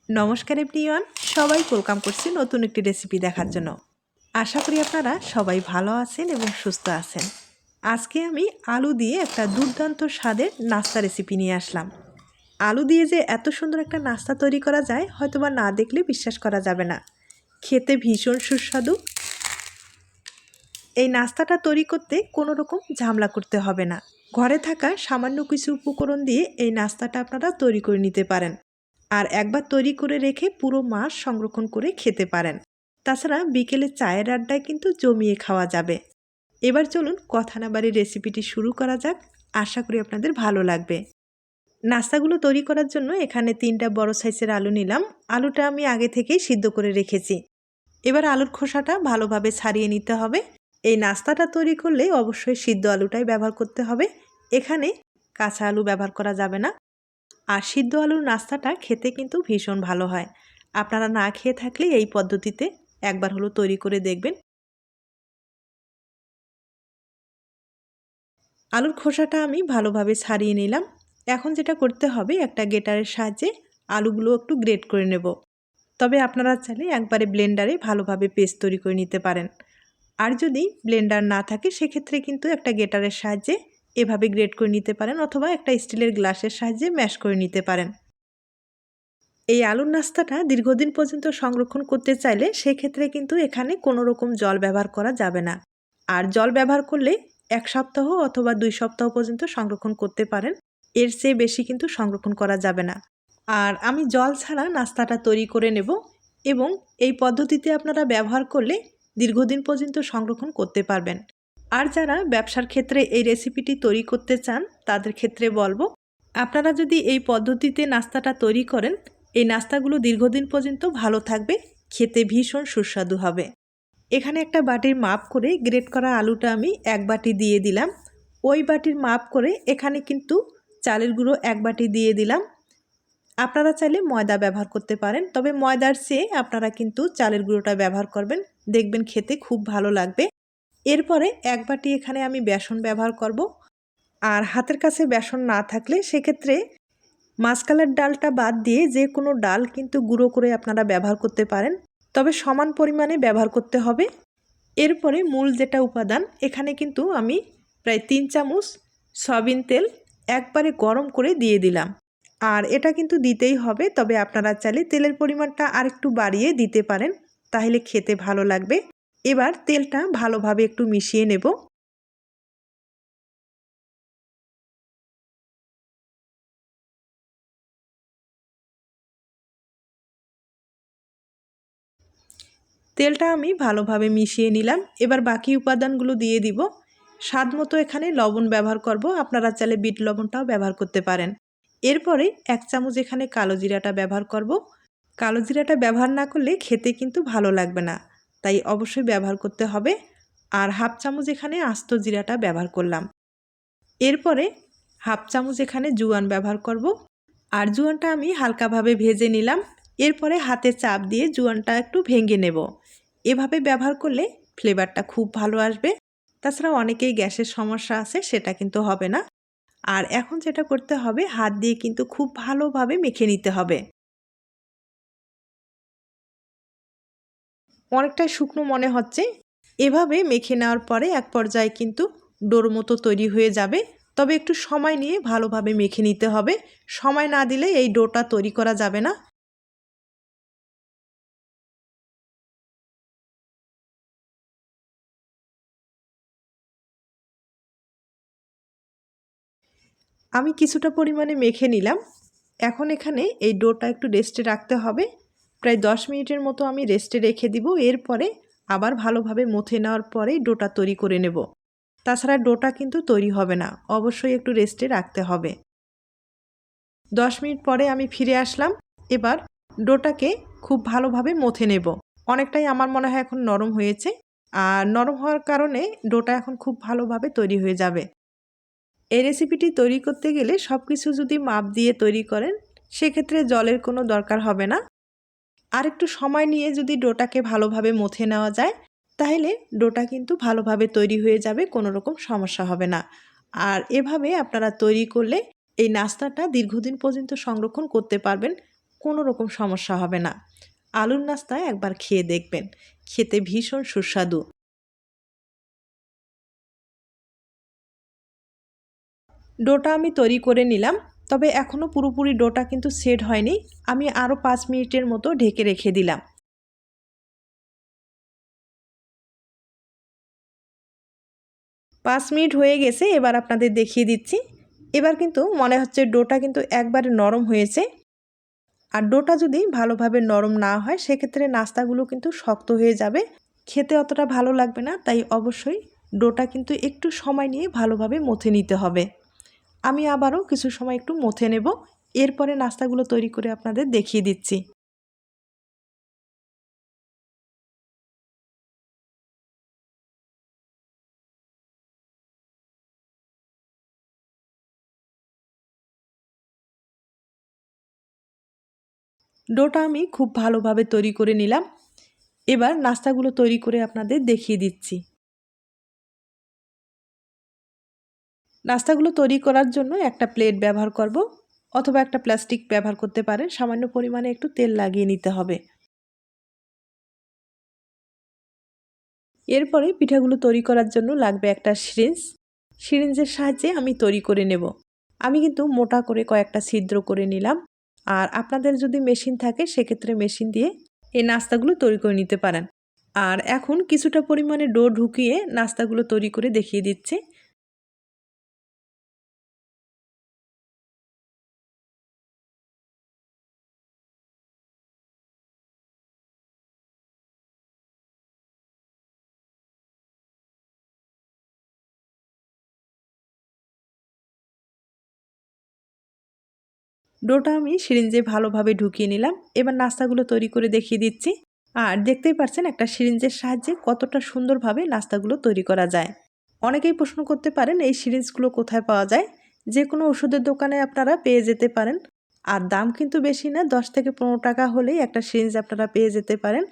নমস্কার এভরিওয়ান, সবাই ওয়েলকাম করছি নতুন একটি রেসিপি দেখার জন্য। আশা করি আপনারা সবাই ভালো আছেন এবং সুস্থ আছেন। আজকে আমি আলু দিয়ে একটা দুর্দান্ত স্বাদের নাস্তা রেসিপি নিয়ে আসলাম। আলু দিয়ে যে এত সুন্দর একটা নাস্তা তৈরি করা যায় হয়তোবা না দেখলে বিশ্বাস করা যাবে না। খেতে ভীষণ সুস্বাদু। এই নাস্তাটা তৈরি করতে কোনো রকম ঝামেলা করতে হবে না। ঘরে থাকা সামান্য কিছু উপকরণ দিয়ে এই নাস্তাটা আপনারা তৈরি করে নিতে পারেন। আর একবার তৈরি করে রেখে পুরো মাস সংরক্ষণ করে খেতে পারেন। তাছাড়া বিকেলে চায়ের আড্ডায় কিন্তু জমিয়ে খাওয়া যাবে। এবার চলুন কথা না বাড়িয়ে রেসিপিটি শুরু করা যাক। আশা করি আপনাদের ভালো লাগবে। নাস্তাগুলো তৈরি করার জন্য এখানে 3টা বড় সাইজের আলু নিলাম। আলুটা আমি আগে থেকেই সিদ্ধ করে রেখেছি। এবার আলুর খোসাটা ভালোভাবে ছাড়িয়ে নিতে হবে। এই নাস্তাটা তৈরি করলে অবশ্যই সিদ্ধ আলুটাই ব্যবহার করতে হবে। এখানে কাঁচা আলু ব্যবহার করা যাবে না। আর সিদ্ধ আলুর নাস্তাটা খেতে কিন্তু ভীষণ ভালো হয়। আপনারা না খেয়ে থাকলে এই পদ্ধতিতে একবার হলো তৈরি করে দেখবেন। আলুর খোসাটা আমি ভালোভাবে ছাড়িয়ে নিলাম। এখন যেটা করতে হবে, একটা গ্রেটারের সাহায্যে আলুগুলো একটু গ্রেট করে নেব। তবে আপনারা চাইলে একবারে ব্লেন্ডারে ভালোভাবে পেস্ট তৈরি করে নিতে পারেন। আর যদি ব্লেন্ডার না থাকে সেক্ষেত্রে কিন্তু একটা গ্রেটারের সাহায্যে এভাবে গ্রেট করে নিতে পারেন, অথবা একটা স্টিলের গ্লাসের সাহায্যে ম্যাশ করে নিতে পারেন। এই আলুর নাস্তাটা দীর্ঘদিন পর্যন্ত সংরক্ষণ করতে চাইলে সেক্ষেত্রে কিন্তু এখানে কোনো রকম জল ব্যবহার করা যাবে না। আর জল ব্যবহার করলে 1 সপ্তাহ অথবা 2 সপ্তাহ পর্যন্ত সংরক্ষণ করতে পারেন। এর চেয়ে বেশি কিন্তু সংরক্ষণ করা যাবে না। আর আমি জল ছাড়া নাস্তাটা তৈরি করে নেব, এবং এই পদ্ধতিতে আপনারা ব্যবহার করলে দীর্ঘদিন পর্যন্ত সংরক্ষণ করতে পারবেন। আর যারা ব্যবসার ক্ষেত্রে এই রেসিপিটি তৈরি করতে চান তাদের ক্ষেত্রে বলবো, আপনারা যদি এই পদ্ধতিতে নাস্তাটা তৈরি করেন, এই নাস্তাগুলো দীর্ঘদিন পর্যন্ত ভালো থাকবে, খেতে ভীষণ সুস্বাদু হবে। এখানে একটা বাটির মাপ করে গ্রেট করা আলুটা আমি 1 বাটি দিয়ে দিলাম। ওই বাটির মাপ করে এখানে কিন্তু চালের গুঁড়ো 1 বাটি দিয়ে দিলাম। আপনারা চাইলে ময়দা ব্যবহার করতে পারেন, তবে ময়দার চেয়ে আপনারা কিন্তু চালের গুঁড়োটা ব্যবহার করবেন, দেখবেন খেতে খুব ভালো লাগবে। এরপরে 1 বাটি এখানে আমি বেসন ব্যবহার করব। আর হাতের কাছে বেসন না থাকলে সেক্ষেত্রে মাসকলাইর ডালটা বাদ দিয়ে যে কোনো ডাল কিন্তু গুঁড়ো করে আপনারা ব্যবহার করতে পারেন, তবে সমান পরিমাণে ব্যবহার করতে হবে। এরপরে মূল যেটা উপাদান, এখানে কিন্তু আমি প্রায় 3 চামচ সয়াবিন তেল একবারে গরম করে দিয়ে দিলাম। আর এটা কিন্তু দিতেই হবে, তবে আপনারা চাইলে তেলের পরিমাণটা আরেকটু বাড়িয়ে দিতে পারেন, তাহলে খেতে ভালো লাগবে। এবার তেলটা ভালোভাবে একটু মিশিয়ে নেব। তেলটা আমি ভালোভাবে মিশিয়ে নিলাম। এবার বাকি উপাদানগুলো দিয়ে দিব। স্বাদ মতো এখানে লবণ ব্যবহার করব, আপনারা চাইলে বিট লবণটাও ব্যবহার করতে পারেন। এরপরে 1 চামচ এখানে কালো জিরাটা ব্যবহার করব। কালো জিরাটা ব্যবহার না করলে খেতে কিন্তু ভালো লাগবে না, তাই অবশ্যই ব্যবহার করতে হবে। আর 1/2 চামচ এখানে আস্ত জিরাটা ব্যবহার করলাম। এরপরে 1/2 চামচ এখানে জোয়ান ব্যবহার করব। আর জোয়ানটা আমি হালকাভাবে ভেজে নিলাম। এরপরে হাতে চাপ দিয়ে জোয়ানটা একটু ভেঙে নেব। এভাবে ব্যবহার করলে ফ্লেভারটা খুব ভালো আসবে। তাছাড়া অনেকেই গ্যাসের সমস্যা আছে, সেটা কিন্তু হবে না। আর এখন যেটা করতে হবে, হাত দিয়ে কিন্তু খুব ভালোভাবে মেখে নিতে হবে। অনেকটাই শুকনো মনে হচ্ছে। এভাবে মেখে নেওয়ার পরে এক পর্যায়ে কিন্তু ডোর মতো তৈরি হয়ে যাবে। তবে একটু সময় নিয়ে ভালোভাবে মেখে নিতে হবে। সময় না দিলে এই ডোটা তৈরি করা যাবে না। আমি কিছুটা পরিমাণে মেখে নিলাম। এখন এখানে এই ডোটা একটু রেস্টে রাখতে হবে। প্রায় 10 মিনিটের মতো আমি রেস্টে রেখে দিব। এরপরে আবার ভালোভাবে মথে নেওয়ার পরেই ডোটা তৈরি করে নেব। তাছাড়া ডোটা কিন্তু তৈরি হবে না, অবশ্যই একটু রেস্টে রাখতে হবে। 10 মিনিট পরে আমি ফিরে আসলাম। এবার ডোটাকে খুব ভালোভাবে মথে নেব। অনেকটাই আমার মনে হয় এখন নরম হয়েছে। আর নরম হওয়ার কারণে ডোটা এখন খুব ভালোভাবে তৈরি হয়ে যাবে। এই রেসিপিটি তৈরি করতে গেলে সব কিছু যদি মাপ দিয়ে তৈরি করেন সেক্ষেত্রে জলের কোনো দরকার হবে না। আর একটু সময় নিয়ে যদি ডোটাকে ভালোভাবে মথে নেওয়া যায় তাহলে ডোটা কিন্তু ভালোভাবে তৈরি হয়ে যাবে, কোনো রকম সমস্যা হবে না। আর এভাবে আপনারা তৈরি করলে এই নাস্তাটা দীর্ঘদিন পর্যন্ত সংরক্ষণ করতে পারবেন, কোনো রকম সমস্যা হবে না। আলুর নাস্তা একবার খেয়ে দেখবেন, খেতে ভীষণ সুস্বাদু। ডোটা আমি তৈরি করে নিলাম, তবে এখনও পুরোপুরি ডোটা কিন্তু সেট হয়নি। আমি আরও 5 মিনিটের মতো ঢেকে রেখে দিলাম। 5 মিনিট হয়ে গেছে, এবার আপনাদের দেখিয়ে দিচ্ছি। এবার কিন্তু মনে হচ্ছে ডোটা কিন্তু একবারে নরম হয়েছে। আর ডোটা যদি ভালোভাবে নরম না হয় সেক্ষেত্রে নাস্তাগুলো কিন্তু শক্ত হয়ে যাবে, খেতে অতটা ভালো লাগবে না। তাই অবশ্যই ডোটা কিন্তু একটু সময় নিয়ে ভালোভাবে মথে নিতে হবে। আমি আবারও কিছু সময় একটু মথে নেব, এরপরে নাস্তাগুলো তৈরি করে আপনাদের দেখিয়ে দিচ্ছি। ডোটা আমি খুব ভালোভাবে তৈরি করে নিলাম। এবার নাস্তাগুলো তৈরি করে আপনাদের দেখিয়ে দিচ্ছি। নাস্তাগুলো তৈরি করার জন্য একটা প্লেট ব্যবহার করব, অথবা একটা প্লাস্টিক ব্যবহার করতে পারেন। সামান্য পরিমাণে একটু তেল লাগিয়ে নিতে হবে। এরপরে পিঠাগুলো তৈরি করার জন্য লাগবে একটা সিরিঞ্জ। সিরিঞ্জের সাহায্যে আমি তৈরি করে নেব। আমি কিন্তু মোটা করে কয়েকটা ছিদ্র করে নিলাম। আর আপনাদের যদি মেশিন থাকে সেক্ষেত্রে মেশিন দিয়ে এই নাস্তাগুলো তৈরি করে নিতে পারেন। আর এখন কিছুটা পরিমাণে ডো ঢুকিয়ে নাস্তাগুলো তৈরি করে দেখিয়ে দিচ্ছি। ডোটা আমি সিরিঞ্জে ভালোভাবে ঢুকিয়ে নিলাম। এবার নাস্তাগুলো তৈরি করে দেখিয়ে দিচ্ছি। আর দেখতেই পাচ্ছেন একটা সিরিঞ্জের সাহায্যে কতটা সুন্দরভাবে নাস্তাগুলো তৈরি করা যায়। অনেকেই প্রশ্ন করতে পারেন এই সিরিঞ্জগুলো কোথায় পাওয়া যায়। যে কোনো ওষুধের দোকানে আপনারা পেয়ে যেতে পারেন। আর দাম কিন্তু বেশি না, 10 থেকে 15 টাকা হলেই একটা সিরিঞ্জ আপনারা পেয়ে যেতে পারেন।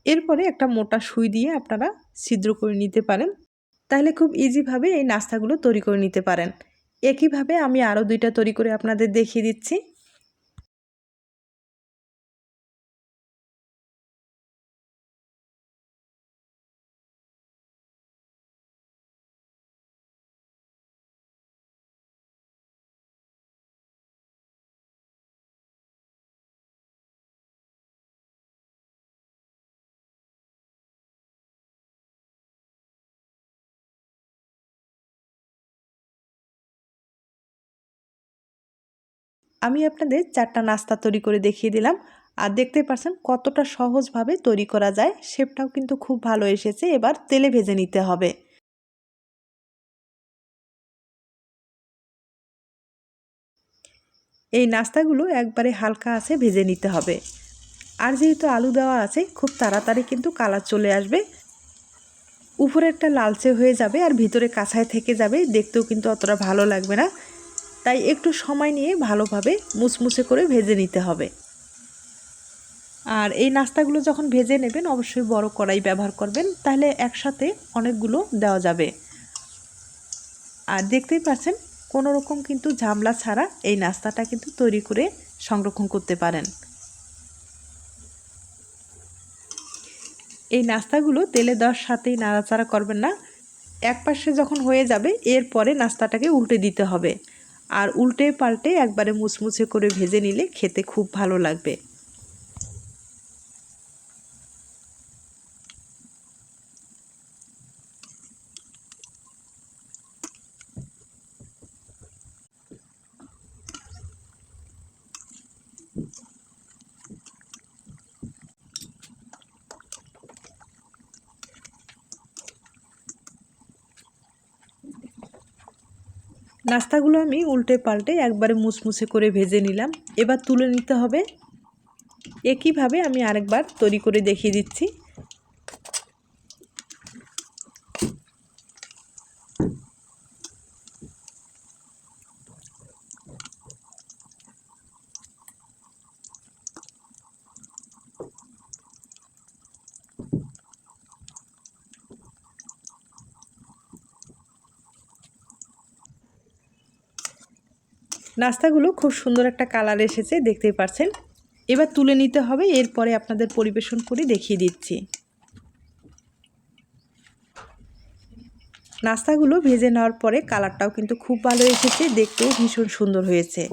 এরপরে একটা মোটা সুই দিয়ে আপনারা ছিদ্র করে নিতে পারেন। তাহলে খুব ইজিভাবে এই নাস্তাগুলো তৈরি করে নিতে পারেন। একইভাবে আমি আরও 2টা তৈরি করে আপনাদের দেখিয়ে দিচ্ছি। আমি আপনাদের 4টা নাস্তা তৈরি করে দেখিয়ে দিলাম। আর দেখতে পাচ্ছেন কতটা সহজভাবে তৈরি করা যায়। শেপটাও কিন্তু খুব ভালো এসেছে। এবার তেলে ভেজে নিতে হবে। এই নাস্তাগুলো একবারে হালকা আছে ভেজে নিতে হবে। আর যেহেতু আলু দেওয়া আছে, খুব তাড়াতাড়ি কিন্তু কালার চলে আসবে। উপরেরটা লালচে হয়ে যাবে আর ভিতরে কাঁচায় থেকে যাবে, দেখতেও কিন্তু অতটা ভালো লাগবে না। তাই একটু সময় নিয়ে ভালোভাবে মুচমুচে করে ভেজে নিতে হবে। আর এই নাস্তাগুলো যখন ভেজে নেবেন অবশ্যই বড় কড়াই ব্যবহার করবেন, তাহলে একসাথে অনেকগুলো দেওয়া যাবে। আর দেখতেই পাচ্ছেন কোনো রকম কিন্তু ঝামেলা ছাড়া এই নাস্তাটা কিন্তু তৈরি করে সংরক্ষণ করতে পারেন। এই নাস্তাগুলো তেলে দেওয়ার সাথেই নাড়াচাড়া করবেন না। এক পাশে যখন হয়ে যাবে এরপরে নাস্তাটাকে উল্টে দিতে হবে। আর উল্টে পাল্টে একবারে মুচমুচে করে ভেজে নিলে খেতে খুব ভালো লাগবে। নাস্তাগুলো আমি উল্টে পাল্টে একবারে মুচমুচে করে ভেজে নিলাম। এবার তুলে নিতে হবে। একইভাবে আমি আরেকবার তৈরি করে দেখিয়ে দিচ্ছি। নাস্তাগুলো খুব সুন্দর একটা কালার এসেছে, দেখতেই পাচ্ছেন। এবার তুলে নিতে হবে, এরপরে আপনাদের পরিবেশন করে দেখিয়ে দিচ্ছি। নাস্তাগুলো ভেজে নেওয়ার পরে কালারটাও কিন্তু খুব ভালো এসেছে, দেখতেও ভীষণ সুন্দর হয়েছে।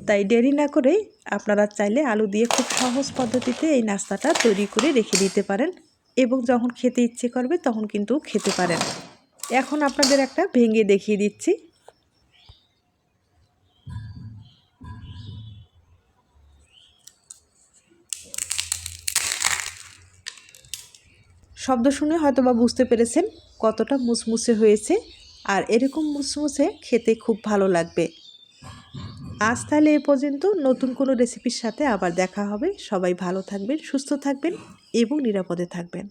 তাই দেরি না করে আপনারা চাইলে আলু দিয়ে খুব সহজ পদ্ধতিতে এই নাস্তাটা তৈরি করে রেখে দিতে পারেন এবং যখন খেতে ইচ্ছে করবে তখন কিন্তু খেতে পারেন। এখন আপনাদের একটা ভেঙে দেখিয়ে দিচ্ছি। শব্দ শুনে হয়তোবা বুঝতে পেরেছেন কতটা মুসমুসে হয়েছে, আর এরকম মুসমুসে খেতে খুব ভালো লাগবে। আজ তাহলে এ পর্যন্ত, নতুন কোনো রেসিপির সাথে আবার দেখা হবে। সবাই ভালো থাকবেন, সুস্থ থাকবেন এবং নিরাপদে থাকবেন।